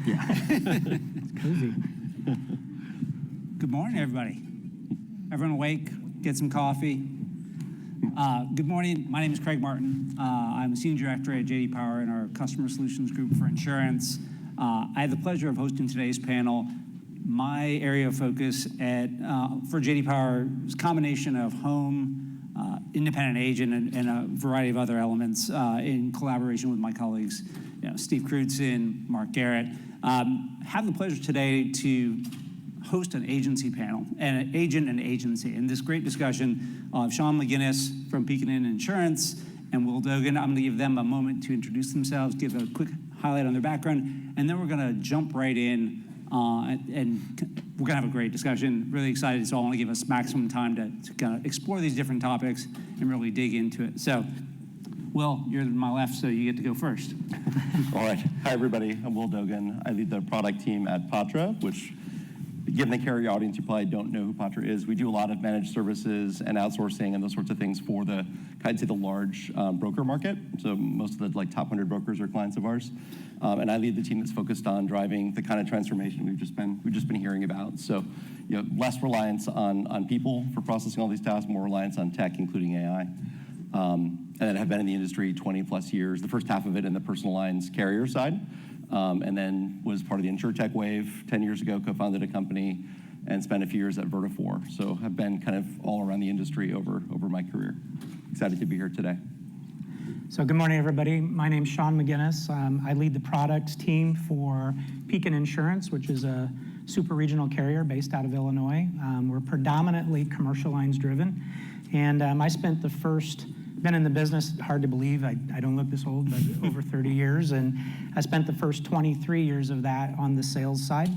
Yeah. It's cozy. Good morning, everybody. Everyone awake? Get some coffee. Good morning. My name is Craig Martin. I'm a Senior Director at JD Power in our Customer Solutions Group for Insurance. I have the pleasure of hosting today's panel. My area of focus for JD Power is a combination of home, independent agent, and a variety of other elements in collaboration with my colleagues, Steve Crutzen, Mark Garrett. Have the pleasure today to host an agency panel, an agent and agency. In this great discussion of Sean McGinnis from Pekin Insurance and Will Dogan. I'm going to give them a moment to introduce themselves, give a quick highlight on their background, and then we're going to jump right in and we're going to have a great discussion. Really excited, so I want to give us maximum time to kind of explore these different topics and really dig into it. So, Will, you're to my left, so you get to go first. All right. Hi, everybody. I'm Will Dogan. I lead the product team at Patra, which, given the carrier audience, you probably don't know who Patra is. We do a lot of managed services and outsourcing and those sorts of things for the, I'd say, the large broker market. So most of the top 100 brokers are clients of ours. And I lead the team that's focused on driving the kind of transformation we've just been hearing about. So, less reliance on people for processing all these tasks, more reliance on tech, including AI. And then have been in the industry 20 plus years, the first half of it in the personal lines carrier side. And then was part of the InsurTech wave 10 years ago, co-founded a company, and spent a few years at Vertafore. So have been kind of all around the industry over my career. Excited to be here today. So good morning, everybody. My name's Sean McGinnis. I lead the products team for Pekin Insurance, which is a super regional carrier based out of Illinois. We're predominantly commercial lines driven. And I spent been in the business, hard to believe, I don't look this old, but over 30 years. And I spent the first 23 years of that on the sales side.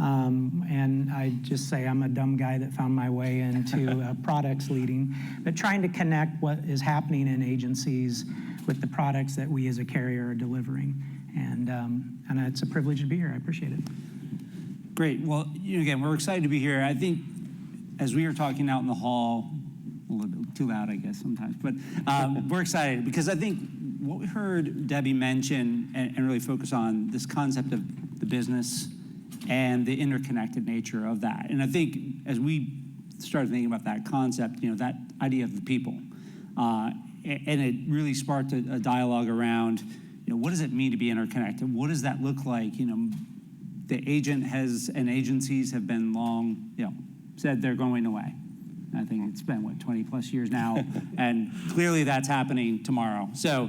And I just say I'm a dumb guy that found my way into products leading, but trying to connect what is happening in agencies with the products that we as a carrier are delivering. And it's a privilege to be here. I appreciate it. Great. Well, again, we're excited to be here. I think as we were talking out in the hall, a little bit too loud, I guess, sometimes. But we're excited because I think what we heard Debbie mention and really focus on this concept of the business and the interconnected nature of that. And I think as we started thinking about that concept, that idea of the people, and it really sparked a dialogue around, what does it mean to be interconnected? What does that look like? The agent and agencies have been long, said they're going away. I think it's been, 20 plus years now, and clearly that's happening tomorrow. So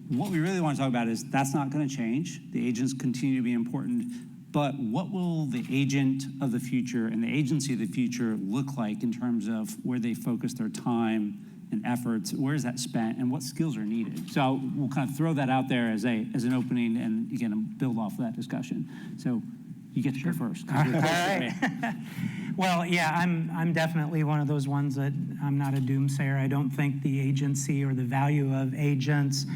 what we really want to talk about is that's not going to change. The agents continue to be important, but what will the agent of the future and the agency of the future look like in terms of where they focus their time and efforts, where is that spent, and what skills are needed? So we'll kind of throw that out there as an opening and, again, build off of that discussion. So you get to go first. All right. Well, yeah, I'm definitely one of those ones that I'm not a doomsayer. I don't think the agency or the value of agents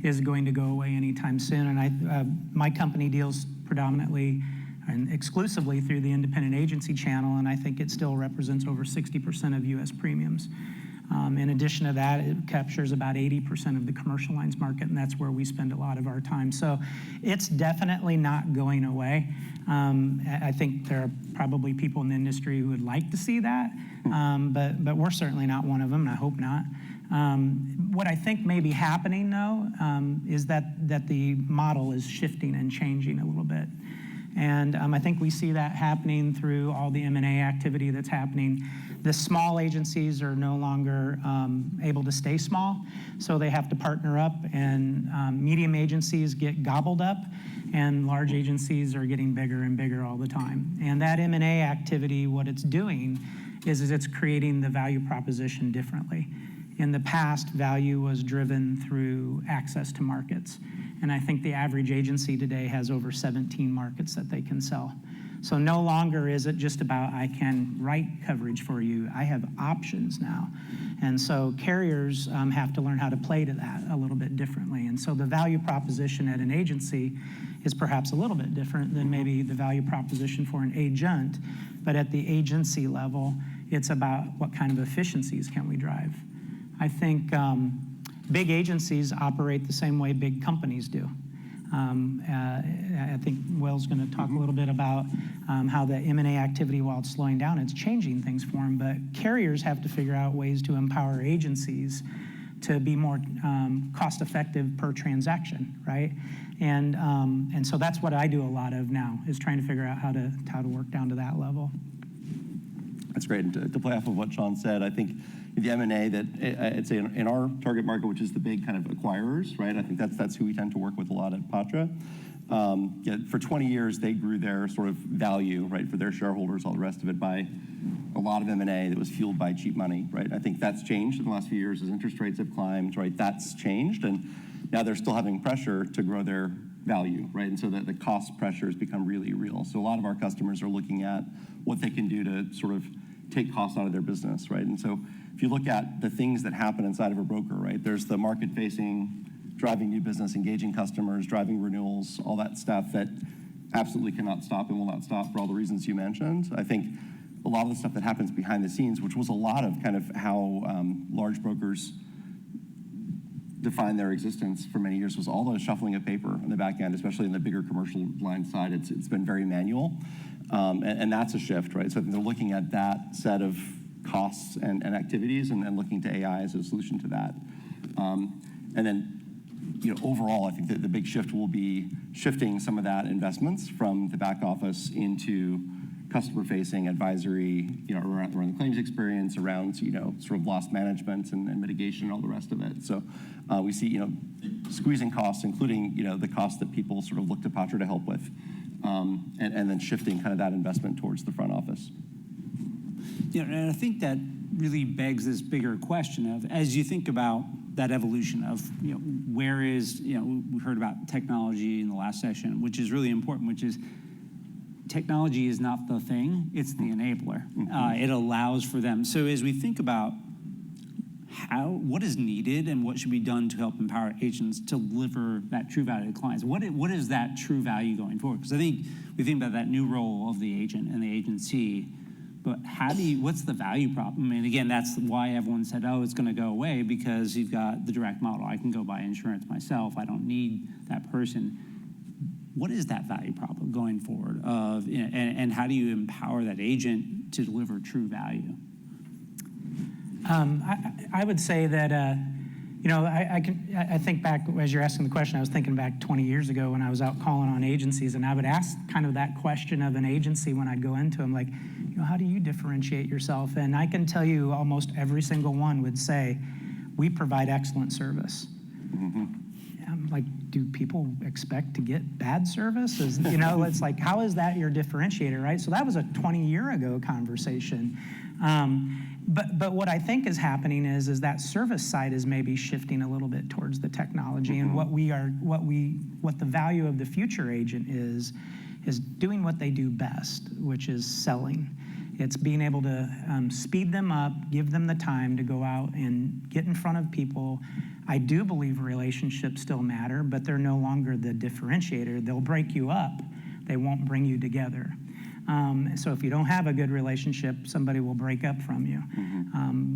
is going to go away anytime soon. And my company deals predominantly and exclusively through the independent agency channel, and I think it still represents over 60% of U.S. premiums. In addition to that, it captures about 80% of the commercial lines market, and that's where we spend a lot of our time. So it's definitely not going away. I think there are probably people in the industry who would like to see that, but we're certainly not one of them, and I hope not. What I think may be happening, though, is that the model is shifting and changing a little bit. And I think we see that happening through all the M&A activity that's happening. The small agencies are no longer able to stay small, so they have to partner up, and medium agencies get gobbled up, and large agencies are getting bigger and bigger all the time. And that M&A activity, what it's doing is it's creating the value proposition differently. In the past, value was driven through access to markets. And I think the average agency today has over 17 markets that they can sell. So no longer is it just about, I can write coverage for you. I have options now. And so carriers have to learn how to play to that a little bit differently. And so the value proposition at an agency is perhaps a little bit different than maybe the value proposition for an agent. But at the agency level, it's about what kind of efficiencies can we drive. I think big agencies operate the same way big companies do. I think Will's going to talk a little bit about how the M&A activity, while it's slowing down, it's changing things for them. But carriers have to figure out ways to empower agencies to be more cost-effective per transaction, right? And so that's what I do a lot of now, is trying to figure out how to work down to that level. That's great. And to play off of what Sean said, I think the M&A that I'd say in our target market, which is the big kind of acquirers, right? I think that's who we tend to work with a lot at Patra. For 20 years, they grew their sort of value, right, for their shareholders, all the rest of it, by a lot of M&A that was fueled by cheap money, right? I think that's changed in the last few years as interest rates have climbed, right? That's changed, and now they're still having pressure to grow their value, right? And so that the cost pressures become really real. So a lot of our customers are looking at what they can do to sort of take costs out of their business, right? And so if you look at the things that happen inside of a broker, right, there's the market-facing, driving new business, engaging customers, driving renewals, all that stuff that absolutely cannot stop and will not stop for all the reasons you mentioned. I think a lot of the stuff that happens behind the scenes, which was a lot of kind of how large brokers define their existence for many years, was all the shuffling of paper on the back end, especially in the bigger commercial line side. It's been very manual, and that's a shift, right? So they're looking at that set of costs and activities and looking to AI as a solution to that. And then, overall, I think that the big shift will be shifting some of that investments from the back office into customer-facing advisory, around the claims experience, around, sort of loss management and mitigation and all the rest of it. So we see, squeezing costs, including, the costs that people sort of look to Patra to help with, and then shifting kind of that investment towards the front office. And I think that really begs this bigger question of, as you think about that evolution of, where is, we heard about technology in the last session, which is really important, which is technology is not the thing, it's the enabler. It allows for them. So as we think about what is needed and what should be done to help empower agents to deliver that true value to clients, what is that true value going forward? Because I think we think about that new role of the agent and the agency, but what's the value prop? I mean, again, that's why everyone said, oh, it's going to go away, because you've got the direct model. I can go buy insurance myself. I don't need that person. What is that value prop going forward of, and how do you empower that agent to deliver true value? I would say that, I think back, as you're asking the question, I was thinking back 20 years ago when I was out calling on agencies, and I would ask kind of that question of an agency when I'd go into them, like, how do you differentiate yourself? And I can tell you almost every single one would say, we provide excellent service. I'm like, do people expect to get bad service? It's like, how is that your differentiator, right? So that was a 20-year ago conversation. But what I think is happening is that service side is maybe shifting a little bit towards the technology, and what the value of the future agent is doing what they do best, which is selling. It's being able to speed them up, give them the time to go out and get in front of people. I do believe relationships still matter, but they're no longer the differentiator. They'll break you up. They won't bring you together. So if you don't have a good relationship, somebody will break up from you.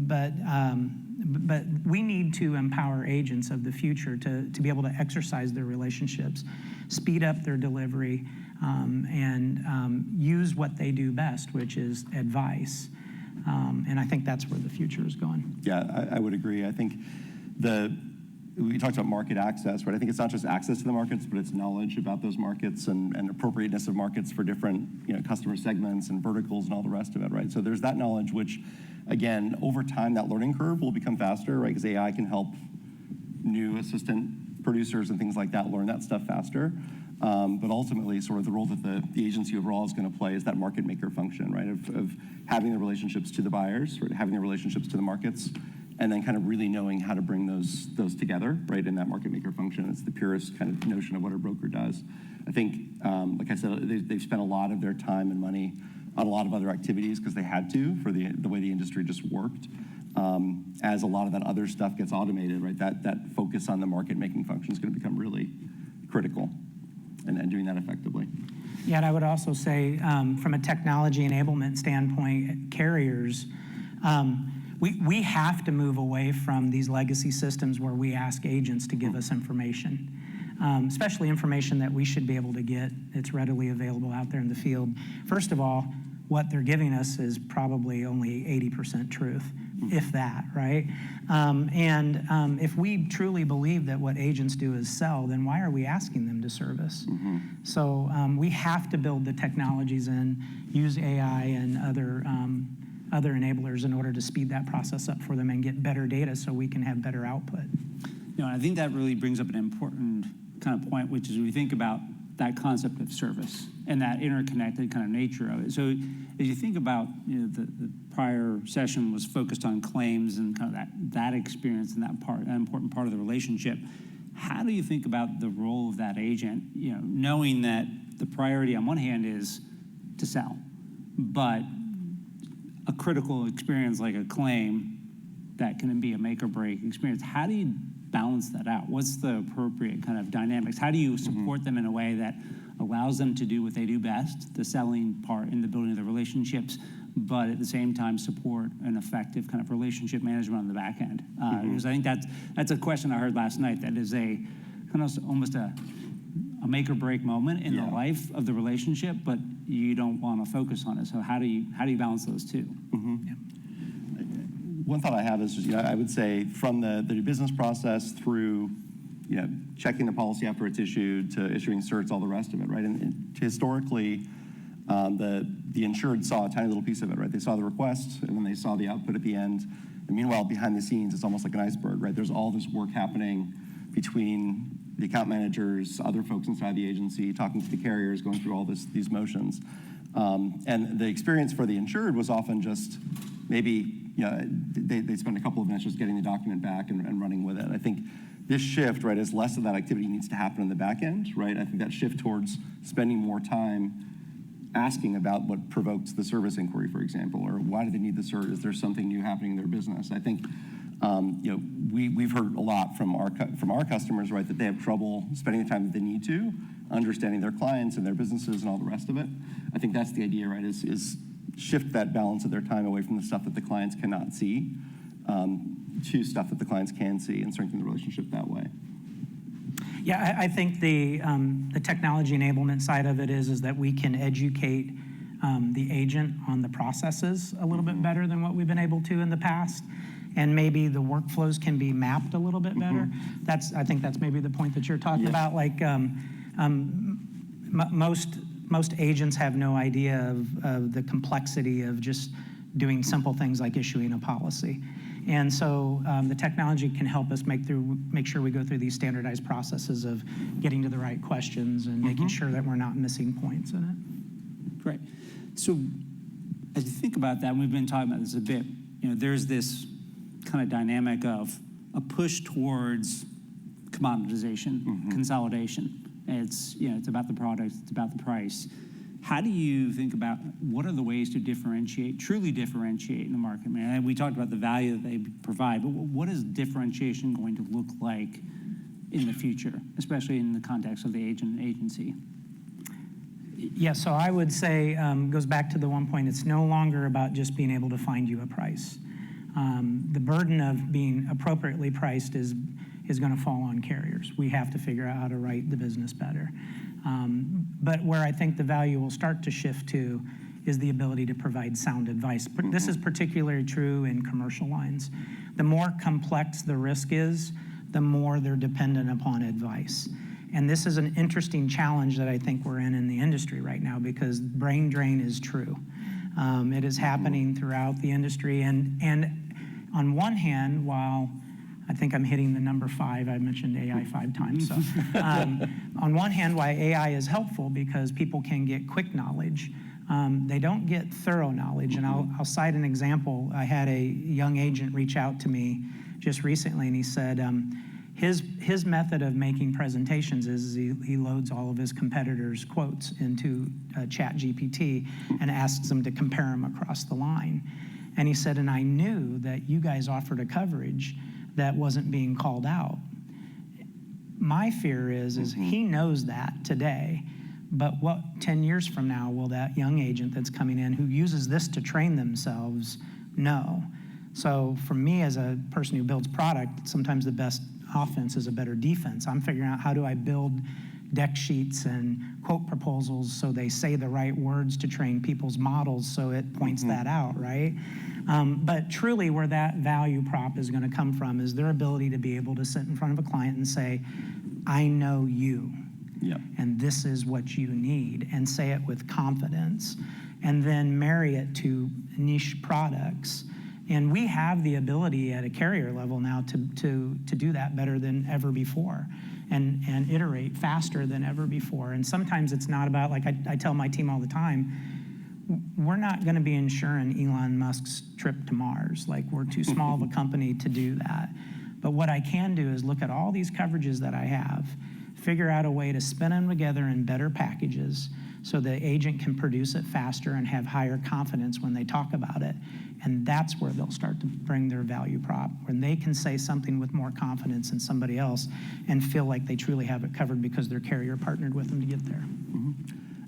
But we need to empower agents of the future to be able to exercise their relationships, speed up their delivery, and use what they do best, which is advice. And I think that's where the future is going. Yeah, I would agree. I think we talked about market access, right? I think it's not just access to the markets, but it's knowledge about those markets and appropriateness of markets for different, customer segments and verticals and all the rest of it, right? So there's that knowledge, which, again, over time, that learning curve will become faster, right? Because AI can help new assistant producers and things like that learn that stuff faster. But ultimately, sort of the role that the agency overall is going to play is that market maker function, right? Of having the relationships to the buyers, right? Having the relationships to the markets, and then kind of really knowing how to bring those together, right, in that market maker function. It's the purest kind of notion of what a broker does. I think, like I said, they've spent a lot of their time and money on a lot of other activities because they had to for the way the industry just worked. As a lot of that other stuff gets automated, right, that focus on the market making function is going to become really critical, and doing that effectively. Yeah, and I would also say, from a technology enablement standpoint, carriers, we have to move away from these legacy systems where we ask agents to give us information. especially information that we should be able to get. It's readily available out there in the field. First of all, what they're giving us is probably only 80% truth, if that, right? If we truly believe that what agents do is sell, then why are we asking them to service? So we have to build the technologies in, use AI and other enablers in order to speed that process up for them and get better data so we can have better output. I think that really brings up an important kind of point, which is we think about that concept of service and that interconnected kind of nature of it. So as you think about, the prior session was focused on claims and kind of that experience and that important part of the relationship. How do you think about the role of that agent, knowing that the priority on one hand is to sell, but a critical experience like a claim that can be a make or break experience? How do you balance that out? What's the appropriate kind of dynamics? How do you support them in a way that allows them to do what they do best, the selling part in the building of the relationships, but at the same time support an effective kind of relationship management on the back end? Because I think that's a question I heard last night that is a kind of almost a make or break moment in the life of the relationship, but you don't want to focus on it. So how do you balance those two? One thought I have is just, I would say from the business process through, checking the policy after it's issued to issuing certs, all the rest of it, right? And historically, the insured saw a tiny little piece of it, right? They saw the request and then they saw the output at the end. And meanwhile, behind the scenes, it's almost like an iceberg, right? There's all this work happening between the account managers, other folks inside the agency, talking to the carriers, going through all these motions. And the experience for the insured was often just maybe, they spend a couple of minutes just getting the document back and running with it. I think this shift, right, is less of that activity needs to happen in the back end, right? I think that shift towards spending more time asking about what provoked the service inquiry, for example, or why do they need the cert? Is there something new happening in their business? I think, we've heard a lot from our customers, right, that they have trouble spending the time that they need to, understanding their clients and their businesses and all the rest of it. I think that's the idea, right, is shift that balance of their time away from the stuff that the clients cannot see to stuff that the clients can see and strengthen the relationship that way. Yeah, I think the technology enablement side of it is that we can educate the agent on the processes a little bit better than what we've been able to in the past. And maybe the workflows can be mapped a little bit better. I think that's maybe the point that you're talking about. Like most agents have no idea of the complexity of just doing simple things like issuing a policy. And so the technology can help us make sure we go through these standardized processes of getting to the right questions and making sure that we're not missing points in it. Great. So as you think about that, and we've been talking about this a bit, there's this kind of dynamic of a push towards commoditization, consolidation. It's about the product, it's about the price. How do you think about what are the ways to truly differentiate in the market? We talked about the value that they provide, but what is differentiation going to look like in the future, especially in the context of the agent and agency? Yeah, so I would say, goes back to the one point, it's no longer about just being able to find you a price. The burden of being appropriately priced is going to fall on carriers. We have to figure out how to write the business better. But where I think the value will start to shift to is the ability to provide sound advice. This is particularly true in commercial lines. The more complex the risk is, the more they're dependent upon advice. And this is an interesting challenge that I think we're in the industry right now because brain drain is true. It is happening throughout the industry. And on one hand, while I think I'm hitting the number 5. I mentioned AI 5 times. So, on one hand, why AI is helpful because people can get quick knowledge. They don't get thorough knowledge. And I'll cite an example. I had a young agent reach out to me just recently, and he said his method of making presentations is he loads all of his competitors' quotes into ChatGPT and asks them to compare them across the line. And he said, and I knew that you guys offered a coverage that wasn't being called out. My fear is he knows that today, but what 10 years from now will that young agent that's coming in who uses this to train themselves know? So for me as a person who builds product, sometimes the best offense is a better defense. I'm figuring out how do I build deck sheets and quote proposals so they say the right words to train people's models so it points that out, right? But truly where that value prop is going to come from is their ability to be able to sit in front of a client and say, I know you, and this is what you need, and say it with confidence, and then marry it to niche products. And we have the ability at a carrier level now to do that better than ever before, and iterate faster than ever before. And sometimes it's not about, like I tell my team all the time, we're not going to be insuring Elon Musk's trip to Mars. Like, we're too small of a company to do that. But what I can do is look at all these coverages that I have, figure out a way to spin them together in better packages so the agent can produce it faster and have higher confidence when they talk about it. And that's where they'll start to bring their value prop, when they can say something with more confidence than somebody else and feel like they truly have it covered because their carrier partnered with them to get there.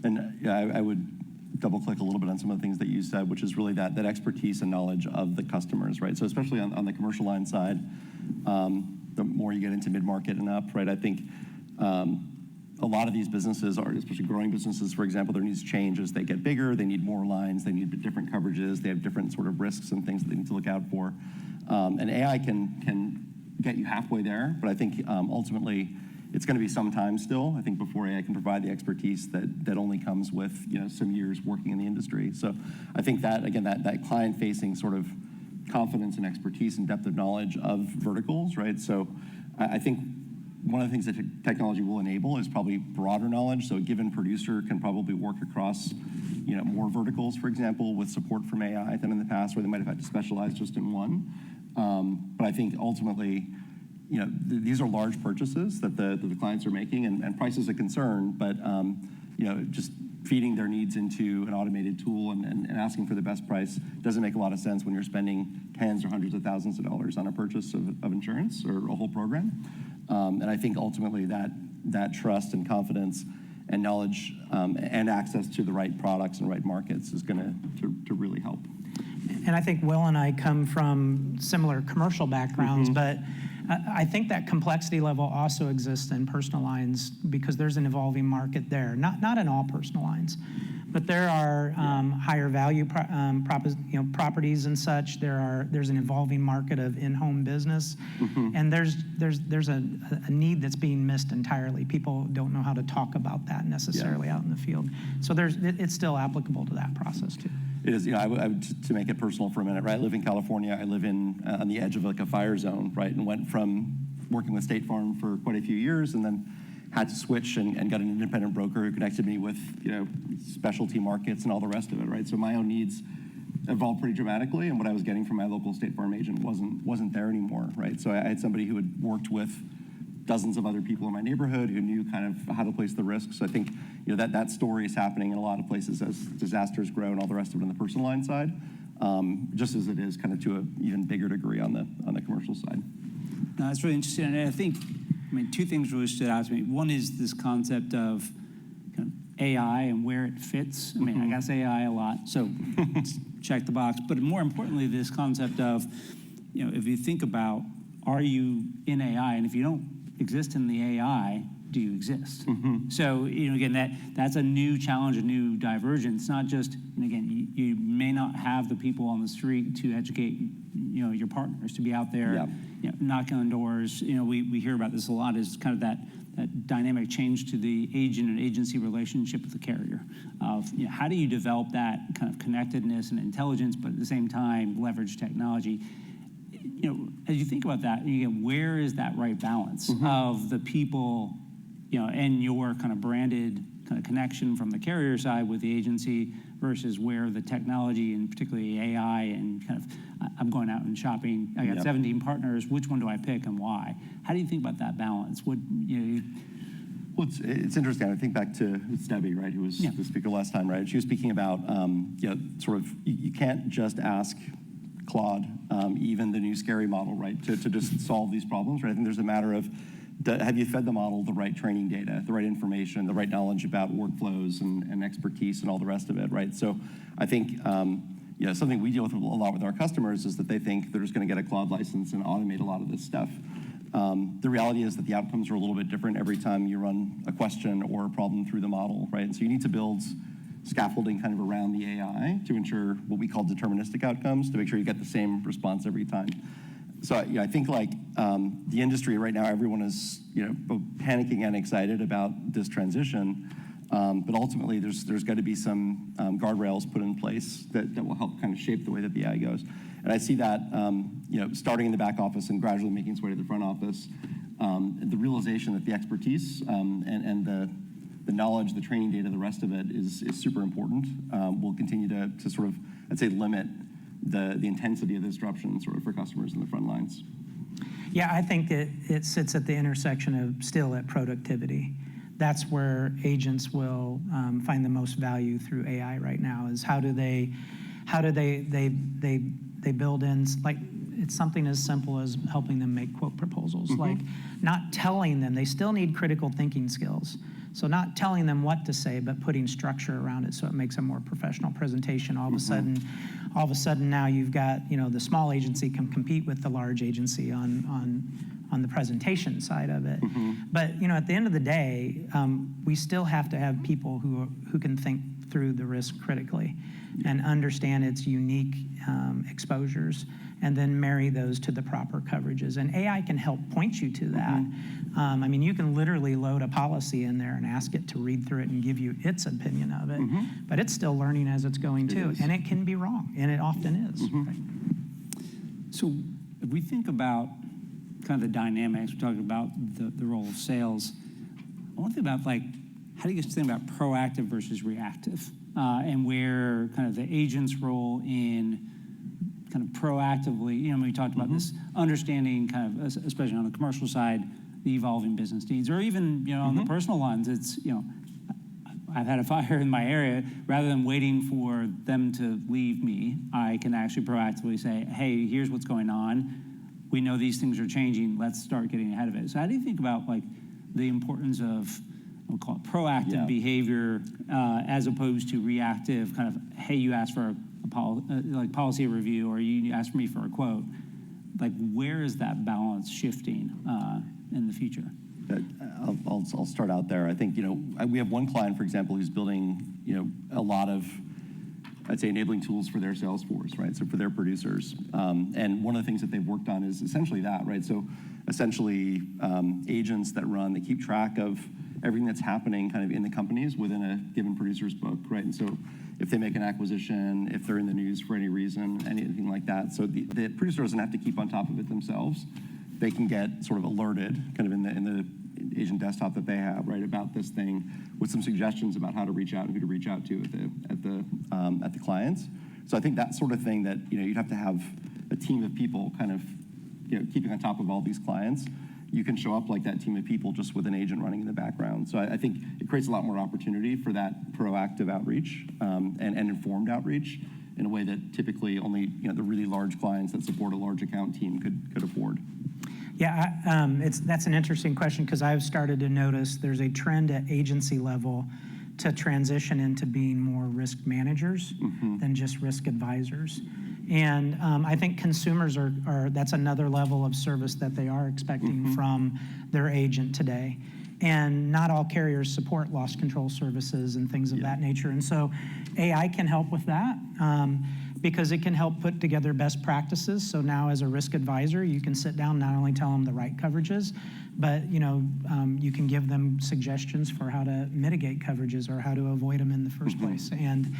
And I would double click a little bit on some of the things that you said, which is really that expertise and knowledge of the customers, right? So especially on the commercial line side, the more you get into mid-market and up, right? I think a lot of these businesses are, especially growing businesses, for example, their needs change as they get bigger. They need more lines. They need different coverages. They have different sort of risks and things that they need to look out for. And AI can get you halfway there, but I think ultimately it's going to be some time still, I think, before AI can provide the expertise that only comes with some years working in the industry. So I think that, again, that client-facing sort of confidence and expertise and depth of knowledge of verticals, right? So I think one of the things that technology will enable is probably broader knowledge. So a given producer can probably work across more verticals, for example, with support from AI than in the past, where they might have had to specialize just in one. But I think ultimately, these are large purchases that the clients are making, and price is a concern, but just feeding their needs into an automated tool and asking for the best price doesn't make a lot of sense when you're spending tens or hundreds of thousands of dollars on a purchase of insurance or a whole program. And I think ultimately that trust and confidence and knowledge and access to the right products and right markets is going to really help. And I think Will and I come from similar commercial backgrounds, but I think that complexity level also exists in personal lines because there's an evolving market there. Not in all personal lines, but there are higher value properties and such. There's an evolving market of in-home business, and there's a need that's being missed entirely. People don't know how to talk about that necessarily out in the field. So it's still applicable to that process too. It is, to make it personal for a minute, right? I live in California. I live on the edge of like a fire zone, right? And went from working with State Farm for quite a few years, and then had to switch and got an independent broker who connected me with specialty markets and all the rest of it, right? So my own needs evolved pretty dramatically, and what I was getting from my local State Farm agent wasn't there anymore, right? So I had somebody who had worked with dozens of other people in my neighborhood who knew kind of how to place the risks. So I think that story is happening in a lot of places as disasters grow and all the rest of it on the personal line side, just as it is kind of to an even bigger degree on the commercial side. No, that's really interesting. And I think, two things really stood out to me. One is this concept of kind of AI and where it fits. I guess AI a lot, so check the box. But more importantly, this concept of, if you think about, are you in AI? And if you don't exist in the AI, do you exist? So, again, that's a new challenge, a new divergence. Not just, and again, you may not have the people on the street to educate, your partners to be out there, knocking on doors. We hear about this a lot, is kind of that dynamic change to the agent and agency relationship with the carrier. Of how do you develop that kind of connectedness and intelligence, but at the same time leverage technology? As you think about that, where is that right balance of the people, and your kind of branded kind of connection from the carrier side with the agency versus where the technology and particularly AI and kind of, I'm going out and shopping, I got 17 partners, which one do I pick and why? How do you think about that balance? Well, it's interesting. I think back to Debbie, right, who was the speaker last time, right? She was speaking about, sort of, you can't just ask Claude, even the new scary model, right, to just solve these problems, right? I think there's a matter of, have you fed the model the right training data, the right information, the right knowledge about workflows and expertise and all the rest of it, right? So I think, something we deal with a lot with our customers is that they think they're just going to get a Claude license and automate a lot of this stuff. The reality is that the outcomes are a little bit different every time you run a question or a problem through the model, right? And so you need to build scaffolding kind of around the AI to ensure what we call deterministic outcomes, to make sure you get the same response every time. So I think like the industry right now, everyone is both panicking and excited about this transition, but ultimately there's got to be some guardrails put in place that will help kind of shape the way that the AI goes. And I see that starting in the back office and gradually making its way to the front office. The realization that the expertise and the knowledge, the training data, the rest of it is super important. Will continue to sort of, I'd say, limit the intensity of the disruption sort of for customers in the front lines. Yeah, I think it sits at the intersection of still at productivity. That's where agents will find the most value through AI right now. Is how do they build in, like, it's something as simple as helping them make quote proposals. Mm-hmm. Like not telling them, they still need critical thinking skills. So not telling them what to say, but putting structure around it so it makes a more professional presentation. All of a sudden now you've got, the small agency can compete with the large agency on the presentation side of it. Mm-hmm. But, at the end of the day, we still have to have people who can think through the risk critically and understand its unique exposures, and then marry those to the proper coverages. And AI can help point you to that. Mm-hmm. You can literally load a policy in there and ask it to read through it and give you its opinion of it. Mm-hmm. But it's still learning as it's going too. And it can be wrong, and it often is. Mm-hmm. Right? So if we think about kind of the dynamics, we're talking about the role of sales. I want to think about, how do you guys think about proactive versus reactive? And where kind of the agent's role in kind of proactively, we talked about this understanding kind of, especially on the commercial side, the evolving business needs, or even, on the personal lines, it's, I've had a fire in my area. Rather than waiting for them to leave me, I can actually proactively say, hey, here's what's going on. We know these things are changing. Let's start getting ahead of it. So how do you think about the importance of, we'll call it proactive behavior as opposed to reactive kind of, hey, you asked for a policy review, or you asked me for a quote. Where is that balance shifting in the future? I'll start out there. I think, we have one client, for example, who's building, a lot of, I'd say, enabling tools for their sales force, right? So for their producers. And one of the things that they've worked on is essentially that, right? So essentially agents that keep track of everything that's happening kind of in the companies within a given producer's book, right? And so if they make an acquisition, if they're in the news for any reason, anything like that. So the producer doesn't have to keep on top of it themselves. They can get sort of alerted kind of in the agent desktop that they have, right, about this thing, with some suggestions about how to reach out and who to reach out to at the clients. So I think that sort of thing that, you'd have to have a team of people kind of, keeping on top of all these clients. You can show up like that team of people just with an agent running in the background. So I think it creates a lot more opportunity for that proactive outreach and informed outreach in a way that typically only, the really large clients that support a large account team could afford. Yeah, that's an interesting question, because I've started to notice there's a trend at agency level to transition into being more risk managers than just risk advisors. And I think consumers are that's another level of service that they are expecting from their agent today. And not all carriers support loss control services and things of that nature. And so AI can help with that. Because it can help put together best practices. So now as a risk advisor, you can sit down, not only tell them the right coverages, but you can give them suggestions for how to mitigate coverages or how to avoid them in the first place. And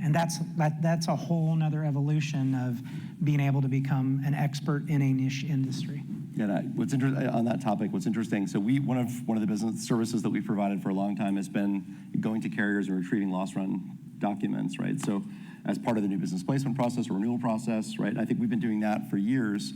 that's a whole nother evolution of being able to become an expert in a niche industry. Yeah, what's interesting on that topic, what's interesting, so one of the business services that we've provided for a long time has been going to carriers and retrieving loss run documents, right? So as part of the new business placement process or renewal process, right? I think we've been doing that for years,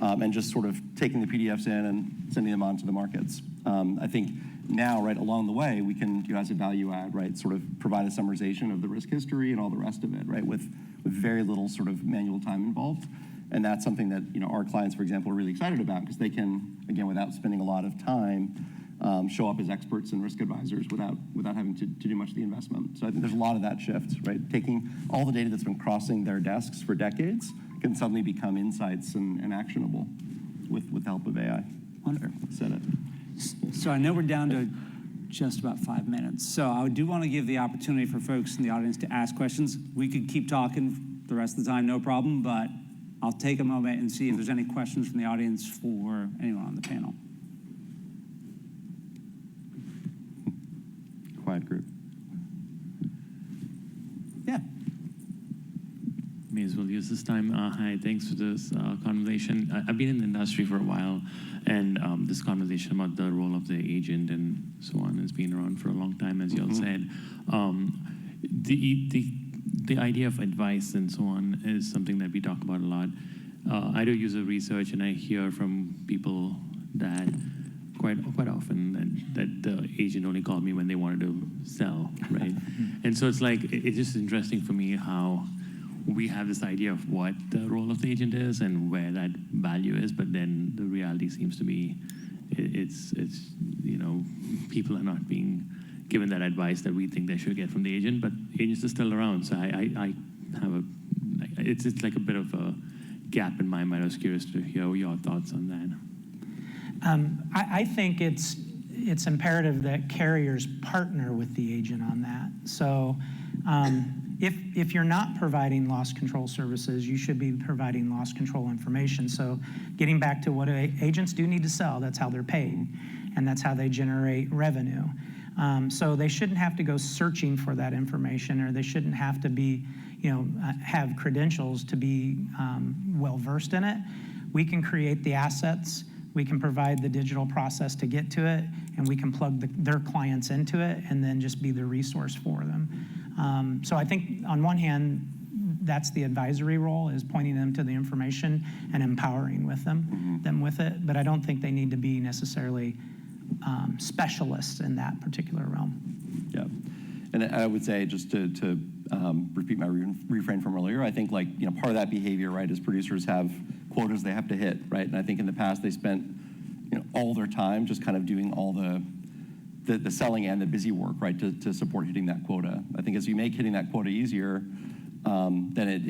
and just sort of taking the PDFs in and sending them on to the markets. I think now, right, along the way, we can, as a value add, right, sort of provide a summarization of the risk history and all the rest of it, right, with very little sort of manual time involved. And that's something that, our clients, for example, are really excited about, because they can, again, without spending a lot of time, show up as experts and risk advisors without having to do much of the investment. So I think there's a lot of that shift, right? Taking all the data that's been crossing their desks for decades can suddenly become insights and actionable. with the help of AI. Wonderful. Said it. So I know we're down to just about 5 minutes. So I do want to give the opportunity for folks in the audience to ask questions. We could keep talking the rest of the time, no problem, but I'll take a moment and see if there's any questions from the audience for anyone on the panel. Quiet group. Yeah. May as well use this time. Hi, thanks for this conversation. I've been in the industry for a while, and this conversation about the role of the agent and so on has been around for a long time, as you all said. The idea of advice and so on is something that we talk about a lot. I do user research, and I hear from people that quite often that the agent only called me when they wanted to sell, right? And so it's like, it's just interesting for me how we have this idea of what the role of the agent is and where that value is, but then the reality seems to be it's people are not being given that advice that we think they should get from the agent, but agents are still around. So I have it's like a bit of a gap in my mind. I was curious to hear your thoughts on that. I think it's imperative that carriers partner with the agent on that. So if you're not providing loss control services, you should be providing loss control information. So getting back to what agents do need to sell, that's how they're paid, and that's how they generate revenue. So they shouldn't have to go searching for that information, or they shouldn't have to be, have credentials to be well-versed in it. We can create the assets, we can provide the digital process to get to it, and we can plug their clients into it and then just be the resource for them. So I think on one hand, that's the advisory role, is pointing them to the information and empowering them with it. But I don't think they need to be necessarily specialists in that particular realm. Yeah, and I would say, just to repeat my refrain from earlier, I think part of that behavior, right, is producers have quotas they have to hit, right? And I think in the past they spent all their time just kind of doing all the selling and the busy work, right, to support hitting that quota. I think as you make hitting that quota easier, then it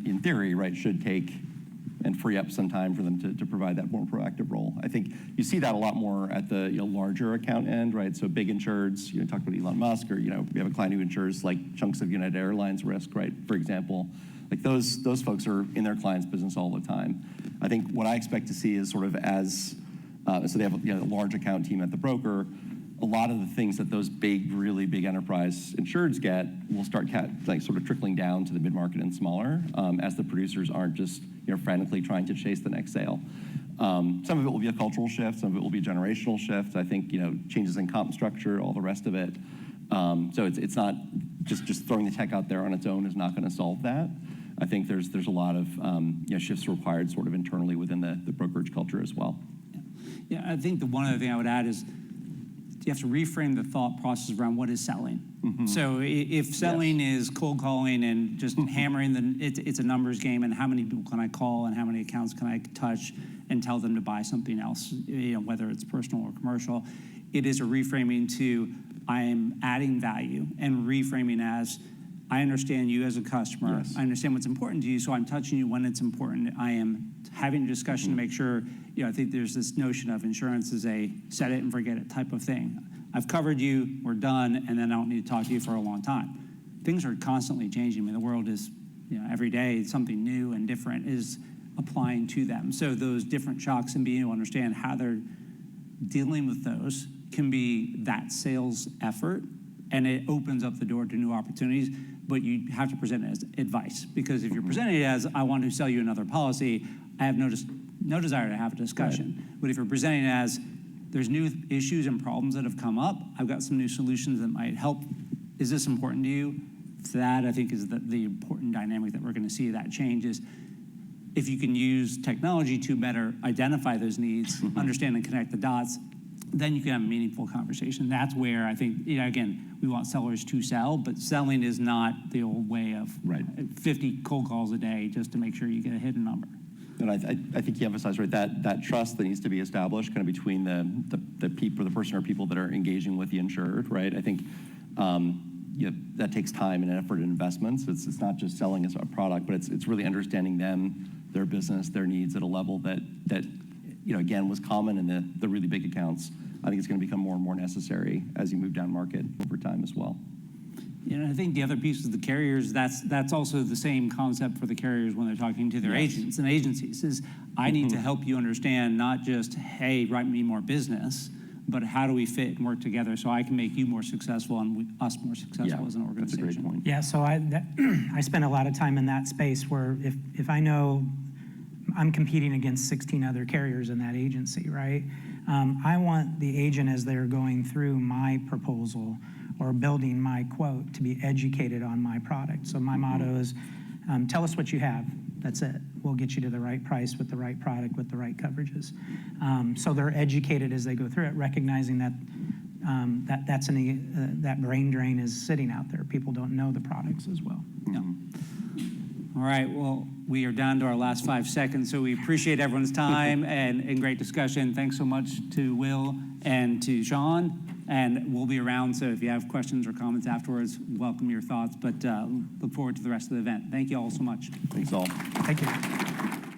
in theory, right, should take and free up some time for them to provide that more proactive role. I think you see that a lot more at the larger account end, right? So big insureds, talk about Elon Musk, or we have a client who insures like chunks of United Airlines risk, right? For example, like those folks are in their client's business all the time. I think what I expect to see is sort of as so they have a large account team at the broker. A lot of the things that those really big enterprise insureds get will start sort of trickling down to the mid-market and smaller, as the producers aren't just frantically trying to chase the next sale. Some of it will be a cultural shift, some of it will be a generational shift. I think changes in comp structure, all the rest of it. So it's not just throwing the tech out there on its own is not going to solve that. I think there's a lot of shifts required sort of internally within the brokerage culture as well. Yeah, I think the one other thing I would add is you have to reframe the thought process around what is selling. So if selling is cold calling and just hammering, it's a numbers game, and how many people can I call and how many accounts can I touch and tell them to buy something else, whether it's personal or commercial. It is a reframing to, I am adding value, and reframing as, I understand you as a customer. Yes. I understand what's important to you, so I'm touching you when it's important. I am having a discussion to make sure, I think there's this notion of insurance is a set it and forget it type of thing. I've covered you, we're done, and then I don't need to talk to you for a long time. Things are constantly changing. I mean, the world is, every day something new and different is applying to them. So those different shocks and being able to understand how they're dealing with those can be that sales effort, and it opens up the door to new opportunities. But you have to present it as advice, because if you're presenting it as, I want to sell you another policy, I have no desire to have a discussion. Right. But if you're presenting it as, there's new issues and problems that have come up, I've got some new solutions that might help. Is this important to you? That, I think, is the important dynamic that we're going to see that change is, if you can use technology to better identify those needs, understand and connect the dots, then you can have a meaningful conversation. That's where I think, again, we want sellers to sell, but selling is not the old way of 50 cold calls a day just to make sure you get a hidden number. And I think you emphasized, right, that trust that needs to be established kind of between the people, the person or people that are engaging with the insured, right? I think that takes time and effort and investments. It's not just selling as a product, but it's really understanding them, their business, their needs at a level that again, was common in the really big accounts. I think it's going to become more and more necessary as you move down market over time as well. I think the other piece is the carriers, that's also the same concept for the carriers when they're talking to their agents and agencies, is I need to help you understand not just, hey, write me more business, but how do we fit and work together so I can make you more successful and us more successful as an organization. That's a great point. Yeah, so I spend a lot of time in that space where if I know I'm competing against 16 other carriers in that agency, right? I want the agent, as they're going through my proposal or building my quote, to be educated on my product. So my motto is, tell us what you have. That's it. We'll get you to the right price with the right product with the right coverages. So they're educated as they go through it, recognizing that that brain drain is sitting out there. People don't know the products as well. No. All right, well, we are down to our last 5 seconds, so we appreciate everyone's time and great discussion. Thanks so much to Will and to Sean, and we'll be around, so if you have questions or comments afterwards, welcome your thoughts, but look forward to the rest of the event. Thank you all so much. Thanks all. Thank you.